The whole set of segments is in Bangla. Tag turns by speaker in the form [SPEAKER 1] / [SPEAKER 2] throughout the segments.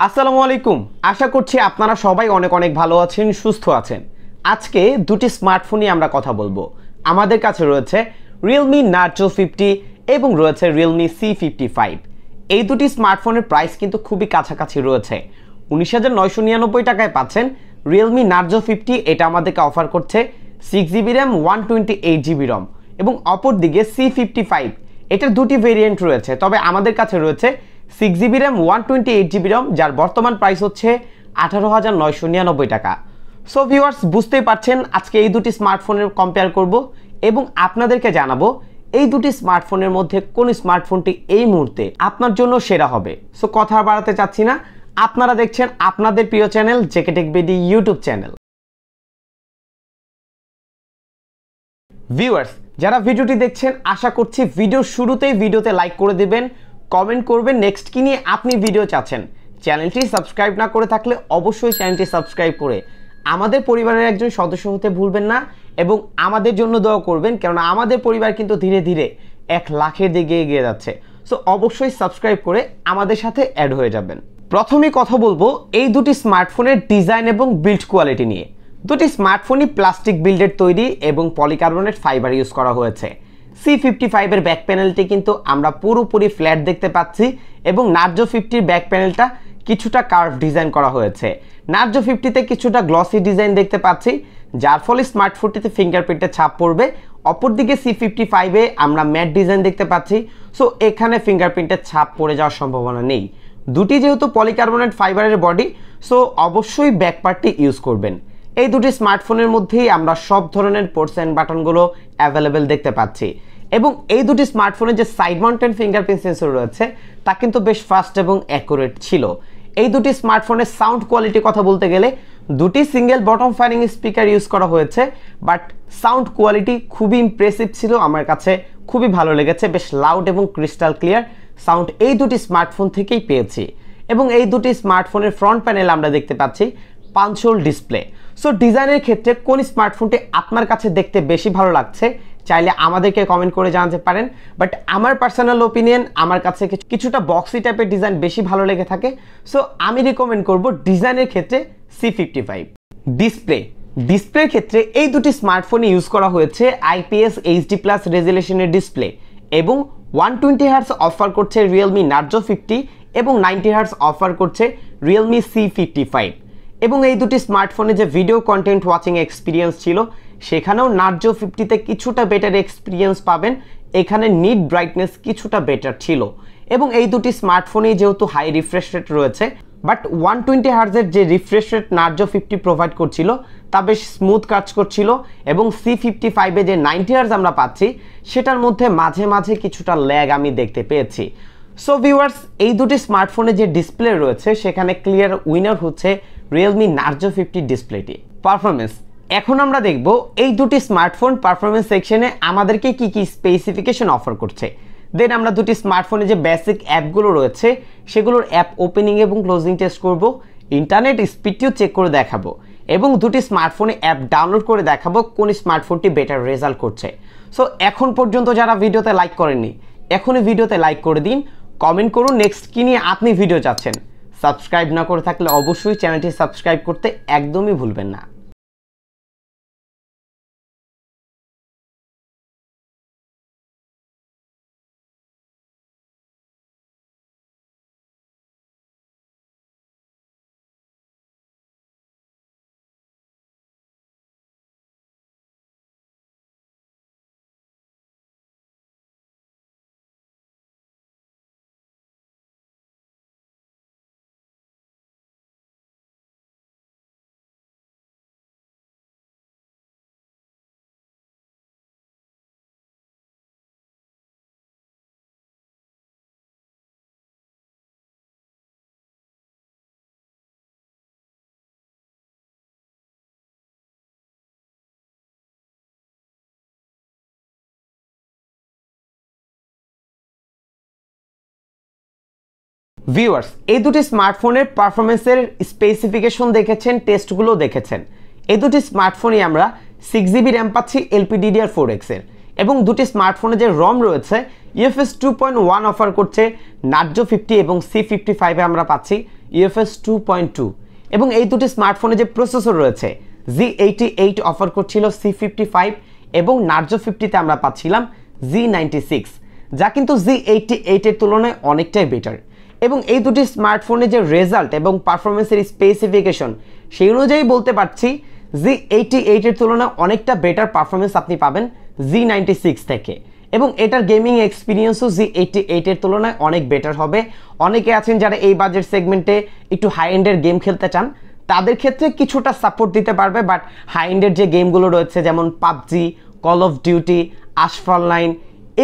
[SPEAKER 1] আসসালামু আলাইকুম। আশা করছি আপনারা সবাই অনেক অনেক ভালো আছেন, সুস্থ আছেন। আজকে দুটি স্মার্টফোন নিয়ে আমরা কথা বলবো। আমাদের কাছে রয়েছে Realme Narzo 50 এবং রয়েছে Realme C55। এই দুটি স্মার্টফোনের প্রাইস কিন্তু খুবই কাছাকাছি রয়েছে। 19,999 টাকায় পাচ্ছেন Realme Narzo 50। এটা আমাদেরকে অফার করছে 6GB RAM 128GB ROM এবং অপরদিকে C55 এটার দুটি ভেরিয়েন্ট রয়েছে, তবে আমাদের কাছে রয়েছে 6GB RAM 128GB ROM যার বর্তমান প্রাইস হচ্ছে 18,999 টাকা। সো ভিউয়ার্স, বুঝতেই পারছেন আজকে এই দুটি স্মার্টফোনের কম্পেয়ার করব এবং আপনাদেরকে জানাবো এই দুটি স্মার্টফোনের মধ্যে কোন স্মার্টফোনটি এই মুহূর্তে আপনার জন্য সেরা হবে। সো কথা বাড়াতে চাচ্ছি না, আপনারা দেখছেন আপনাদের প্রিয় channel JK tech BD YouTube channel. Viewers, যারা ভিডিওটি দেখছেন আশা করছি ভিডিওর শুরুতেই ভিডিওতে লাইক করে দিবেন, কমেন্ট করবেন নেক্সট কি নিয়ে আপনি ভিডিও চাচ্ছেন। চ্যানেলটি সাবস্ক্রাইব না করে থাকলে অবশ্যই চ্যানেলটি সাবস্ক্রাইব করে আমাদের পরিবারের একজন সদস্য হতে ভুলবেন না এবং আমাদের জন্য দোয়া করবেন, কেননা আমাদের পরিবার কিন্তু ধীরে ধীরে 1 লাখের দিকে এগিয়ে যাচ্ছে। সো অবশ্যই সাবস্ক্রাইব করে আমাদের সাথে অ্যাড হয়ে যাবেন। প্রথমেই কথা বলবো এই দুটি স্মার্টফোনের ডিজাইন এবং বিল্ড কোয়ালিটি নিয়ে। দুটি স্মার্টফোনই প্লাস্টিক বিল্ডের তৈরি এবং পলিকার্বনেট ফাইবার ইউজ করা হয়েছে। C55 এর ব্যাক প্যানেলটি কিন্তু আমরা পুরোপুরি ফ্ল্যাট দেখতে পাচ্ছি এবং Narzo 50 ব্যাক প্যানেলটা কিছুটা কার্ভ ডিজাইন করা হয়েছে। Narzo 50 কিছুটা গ্লসি ডিজাইন দেখতে পাচ্ছি, যার ফলে স্মার্টফোনটিতে ফিঙ্গারপ্রিন্টের ছাপ পড়বে। অপরদিকে C55 আমরা ম্যাট ডিজাইন দেখতে পাচ্ছি, সো এখানে ফিঙ্গারপ্রিন্টের ছাপ পড়ে যাওয়ার সম্ভাবনা নেই। দুটি যেহেতু পলিকার্বনেট ফাইবারের বডি, সো অবশ্যই ব্যাক পার্টটি ইউজ করবেন। এই দুটি স্মার্টফোনের মধ্যেই আমরা সব ধরনের পোর্টস অ্যান্ড বাটনগুলো অ্যাভেলেবেল দেখতে পাচ্ছি এবং এই দুটি স্মার্টফোনের যে সাইড মাউন্টেড ফিঙ্গারপ্রিন্ট সেন্সর রয়েছে তা কিন্তু বেশ ফাস্ট এবং অ্যাকুরেট ছিল। এই দুটি স্মার্টফোনের সাউন্ড কোয়ালিটি কথা বলতে গেলে দুটি single bottom firing speaker use করা হয়েছে, বাট সাউন্ড কোয়ালিটি খুবই ইমপ্রেসিভ ছিল। আমার কাছে খুবই ভালো লেগেছে, বেশ লাউড এবং ক্রিস্টাল ক্লিয়ার সাউন্ড এই দুটি স্মার্টফোন থেকেই পেয়েছি। এবং এই দুটি স্মার্টফোনের ফ্রন্ট প্যানেল আমরা দেখতে পাচ্ছি পাঞ্চহোল ডিসপ্লে। সো ডিজাইনের ক্ষেত্রে কোন স্মার্টফোনটি আপনার কাছে দেখতে বেশি ভালো লাগছে চাইলে আমাদেরকে কমেন্ট করে জানাতে পারেন। বাট আমার পার্সোনাল ওপিনিয়ন, আমার কাছে কিছুটা বক্সি টাইপের ডিজাইন বেশি ভালো লেগে থাকে। সো আমি রিকমেন্ড করব ডিজাইনের ক্ষেত্রে C55। ডিসপ্লের ক্ষেত্রে এই দুটি স্মার্টফোনে ইউজ করা হয়েছে IPS HD+ রেজুলেশনের ডিসপ্লে এবং 120Hz অফার করছে Realme Narzo 50 এবং 90Hz অফার করছে Realme C55। এবং এই দুটি স্মার্টফোনে যে ভিডিও কন্টেন্ট ওয়াচিং এক্সপিরিয়েন্স ছিল সেখানেও Narzo 50 কিছুটা বেটার এক্সপিরিয়েন্স পাবেন। এখানে নিট ব্রাইটনেস কিছুটা বেটার ছিল এবং এই দুটি স্মার্টফোনেই যেহেতু হাই রিফ্রেশ রেট রয়েছে, বাট 120Hz এর যে রিফ্রেশ রেট Narzo 50 প্রোভাইড করছিল তা বেশ স্মুথ কাজ করছিল এবং C55 যে 90Hz আমরা পাচ্ছি সেটার মধ্যে মাঝে মাঝে কিছুটা ল্যাগ আমি দেখতে পেয়েছি। সো ভিউয়ার্স, এই দুটি স্মার্টফোনে যে ডিসপ্লে রয়েছে সেখানে ক্লিয়ার উইনার হচ্ছে Realme Narzo 50 ডিসপ্লেটি। পারফরমেন্স, এখন আমরা দেখব এই দুটি স্মার্টফোন পারফরমেন্স সেকশনে আমাদেরকে কি কি স্পেসিফিকেশন অফার করছে। দেন আমরা দুটি স্মার্টফোনে যে বেসিক অ্যাপগুলো রয়েছে সেগুলোর অ্যাপ ওপেনিং এবং ক্লোজিং টেস্ট করব, ইন্টারনেট স্পিডটিও চেক করে দেখাবো এবং দুটি স্মার্টফোনে অ্যাপ ডাউনলোড করে দেখাবো কোন স্মার্টফোনটি বেটার রেজাল্ট করছে। সো এখন পর্যন্ত যারা ভিডিওতে লাইক করেননি এখনই ভিডিওতে লাইক করে দিন, কমেন্ট করুন নেক্সট কি নিয়ে আপনি ভিডিও চাচ্ছেন। সাবস্ক্রাইব না করে থাকলে অবশ্যই চ্যানেলটি সাবস্ক্রাইব করতে একদমই ভুলবেন না। ভিউয়ার্স, এই দুটি স্মার্টফোনের পারফরমেন্সের স্পেসিফিকেশন দেখেছেন, টেস্টগুলো দেখেছেন। এই দুটি স্মার্টফোনই আমরা 6GB RAM পাচ্ছি LPDDR4X এর এবং দুটি স্মার্টফোনে যে রম রয়েছে UFS 2.1 অফার করছে নার্জো 50 এবং C55 এ আমরা পাচ্ছি UFS 2.2 এবং এই দুটি স্মার্টফোনে যে প্রসেসর রয়েছে Z88 অফার করছিল C55 এবং নার্জো 50 তে আমরা পাচ্ছিলাম Z96 যা কিন্তু Z88 এর তুলনায় অনেকটাই বেটার এবং এই দুটি স্মার্টফোনে যে রেজাল্ট এবং পারফরমেন্সের স্পেসিফিকেশন সেই অনুযায়ী বলতে পারছি Z88 এর তুলনায় অনেকটা বেটার পারফরমেন্স আপনি পাবেন Z96 থেকে এবং এটার গেমিং এক্সপিরিয়েন্সও Z88 এর তুলনায় অনেক বেটার হবে। অনেকে আছেন যারা এই বাজেট সেগমেন্টে একটু হাই এন্ডের গেম খেলতে চান তাদের ক্ষেত্রে কিছুটা সাপোর্ট দিতে পারবে, বাট হাই এন্ডের যে গেমগুলো রয়েছে যেমন পাবজি, কল অফ ডিউটি, আশফাল 9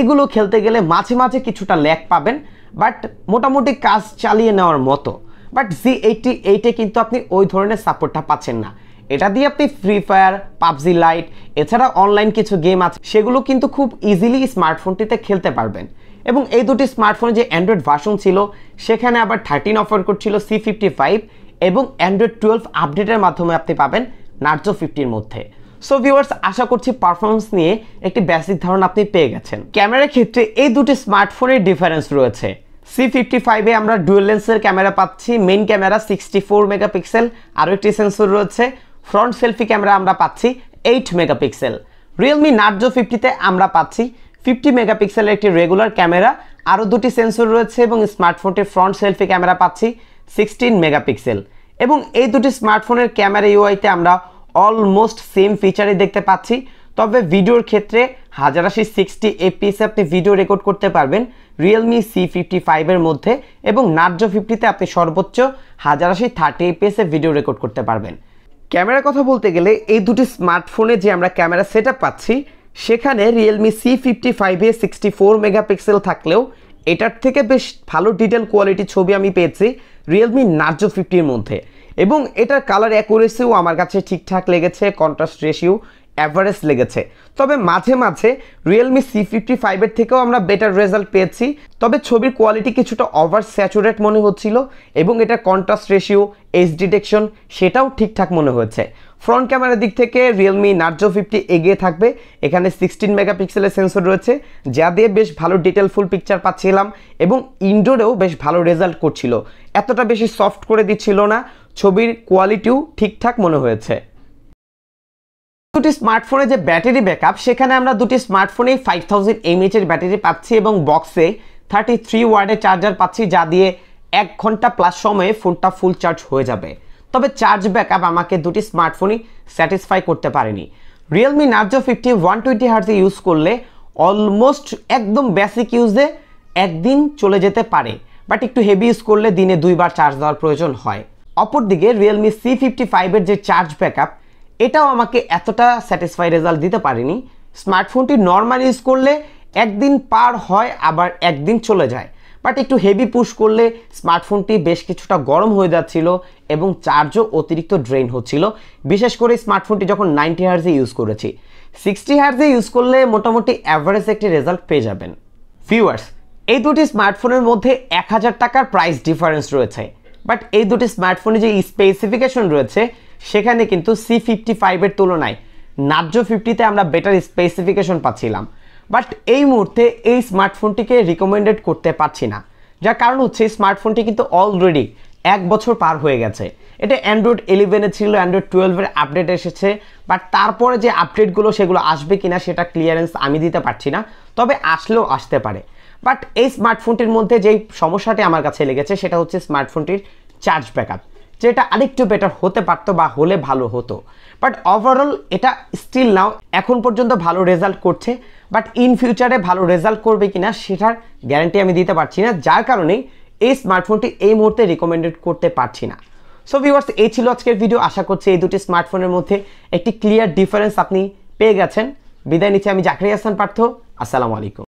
[SPEAKER 1] এগুলো খেলতে গেলে মাঝে মাঝে কিছুটা ল্যাগ পাবেন, বাট মোটামুটি কাজ চালিয়ে নেওয়ার মতো। বাট Z88 এ কিন্তু আপনি ওই ধরনের সাপোর্টটা পাচ্ছেন না। এটা দিয়ে আপনি ফ্রি ফায়ার, পাবজি লাইট এছাড়া অনলাইন কিছু গেম আছে সেগুলো কিন্তু খুব ইজিলি স্মার্টফোনটিতে খেলতে পারবেন। এবং এই দুটি স্মার্টফোনে যে অ্যান্ড্রয়েড ভার্সন ছিল সেখানে আবার 13 অফার করছিল C55 এবং অ্যান্ড্রয়েড 12 আপডেটের মাধ্যমে আপনি পাবেন নার্জো 50 এর মধ্যে। সো ভিউয়ার্স, আশা করছি পারফরমেন্স নিয়ে একটি বেসিক ধারণা আপনি পেয়ে গেছেন। ক্যামেরার ক্ষেত্রে এই দুটি স্মার্টফোনের ডিফারেন্স রয়েছে। C55 এ আমরা ডুয়াল লেন্সের ক্যামেরা পাচ্ছি, মেইন ক্যামেরা 64 মেগাপিক্সেল, আরও একটি সেন্সর রয়েছে। ফ্রন্ট সেলফি ক্যামেরা আমরা পাচ্ছি 8 মেগাপিক্সেল। রিয়েলমি নার্জো 50 তে আমরা পাচ্ছি 50 মেগাপিক্সেলের একটি রেগুলার ক্যামেরা, আরও দুটি সেন্সর রয়েছে এবং স্মার্টফোনটির ফ্রন্ট সেলফি ক্যামেরা পাচ্ছি 16 মেগাপিক্সেল। এবং এই দুটি স্মার্টফোনের ক্যামেরা ইউআইতে আমরা অলমোস্ট সেম ফিচারই দেখতে পাচ্ছি, তবে ভিডিওর ক্ষেত্রে 1080 60 fps আপনি ভিডিও রেকর্ড করতে পারবেন Realme C55 এর মধ্যে এবং নার্জো 50 তে আপনি সর্বোচ্চ 1080 30 fps এ ভিডিও রেকর্ড করতে পারবেন। ক্যামেরার কথা বলতে গেলে এই দুটি স্মার্টফোনে যে আমরা ক্যামেরা সেটআপ পাচ্ছি সেখানে Realme C55 এ 64 মেগাপিক্সেল থাকলেও এটার থেকে বেশ ভালো ডিটেল কোয়ালিটি ছবি আমি পেয়েছি Realme নার্জো 50 এর মধ্যে এবং এটার কালার অ্যাকুরেসিও আমার কাছে ঠিকঠাক লেগেছে, কন্ট্রাস্ট রেশিও অ্যাভারেজ লেগেছে। তবে মাঝে মাঝে Realme C55 এর থেকেও আমরা বেটার রেজাল্ট পেয়েছি, তবে ছবির কোয়ালিটি কিছুটা ওভার স্যাচুরেট মনে হচ্ছিল এবং এটার কন্ট্রাস্ট রেশিও, এজ ডিটেকশন সেটাও ঠিকঠাক মনে হয়েছে। ফ্রন্ট ক্যামেরার দিক থেকে Realme নার্জো 50 এগিয়ে থাকবে। এখানে 16 মেগাপিক্সেলের সেন্সর রয়েছে যা দিয়ে বেশ ভালো ডিটেল ফুল পিকচার পাচ্ছিলাম এবং ইনডোরেও বেশ ভালো রেজাল্ট করছিল, এতটা বেশি সফট করে দিচ্ছিল না, ছবির কোয়ালিটিও ঠিকঠাক মনে হয়েছে। দুটি স্মার্টফোনে যে ব্যাটারি ব্যাকআপ সেখানে আমরা দুটি স্মার্টফোনেই 5000 mAh এর ব্যাটারি পাচ্ছি এবং বক্সে 33 ওয়াটের চার্জার পাচ্ছি যা দিয়ে 1 ঘন্টা প্লাস সময়ে ফোনটা ফুল চার্জ হয়ে যাবে। তবে চার্জ ব্যাকআপ আমাকে দুটি স্মার্টফোনই স্যাটিসফাই করতে পারেনি। Realme নার্জো 50 120 Hz ইউজ করলে অলমোস্ট একদম বেসিক ইউজে একদিন চলে যেতে পারে, বাট একটু হেভি ইউজ করলে দিনে 2 বার চার্জ দেওয়ার প্রয়োজন হয়। অপরদিকে Realme C55 এর যে চার্জ ব্যাকআপ এটাও আমাকে এতটা স্যাটিসফাই রেজাল্ট দিতে পারেনি। স্মার্টফোনটি নর্মাল ইউজ করলে একদিন পার হয় আবার একদিন চলে যায়, বাট একটু হেভি পুশ করলে স্মার্টফোনটি বেশ কিছুটা গরম হয়ে যাচ্ছিল এবং চার্জও অতিরিক্ত ড্রেন হচ্ছিল, বিশেষ করে স্মার্টফোনটি যখন 90 Hz ইউজ করেছি। 60 Hz ইউজ করলে মোটামুটি অ্যাভারেজ একটি রেজাল্ট পেয়ে যাবেন। ভিউয়ার্স, এই দুটি স্মার্টফোনের মধ্যে 1000 টাকার প্রাইস ডিফারেন্স রয়েছে, বাট এই দুটি স্মার্টফোনে যে স্পেসিফিকেশন রয়েছে সেখানে কিন্তু C55 এর তুলনায় নার্জো 50 তে আমরা বেটার স্পেসিফিকেশন পাচ্ছিলাম, বাট এই মুহূর্তে এই স্মার্টফোনটিকে রিকমেন্ডেড করতে পারছি না। যার কারণ হচ্ছে স্মার্টফোনটি কিন্তু অলরেডি 1 বছর পার হয়ে গেছে। এটা অ্যান্ড্রয়েড 11 এ ছিল, অ্যান্ড্রয়েড 12 এর আপডেট এসেছে, বাট তারপরে যে আপডেটগুলো সেগুলো আসবে কিনা সেটা ক্লিয়ারেন্স আমি দিতে পারছি না, তবে আসলেও আসতে পারে। বাট এই স্মার্টফোনটির মধ্যে যেই সমস্যাটি আমার কাছে লেগেছে সেটা হচ্ছে স্মার্টফোনটির চার্জ ব্যাকআপ, যেটা আরেকটু বেটার হতে পারতো বা হলে ভালো হতো। বাট ওভারঅল এটা স্টিল নাও এখন পর্যন্ত ভালো রেজাল্ট করছে, বাট ইন ফিউচারে ভালো রেজাল্ট করবে কিনা সেটার গ্যারান্টি আমি দিতে পারছি না, যার কারণেই এই স্মার্টফোনটি এই মুহূর্তে রিকমেন্ডেড করতে পারছি না। সো ভিউয়ার্স, এই ছিল আজকের ভিডিও। আশা করছি এই দুটি স্মার্টফোনের মধ্যে একটি ক্লিয়ার ডিফারেন্স আপনি পেয়ে গেছেন। বিদায় নিচ্ছি আমি জাকরিয়া হাসান পার্থ। আসসালামু আলাইকুম।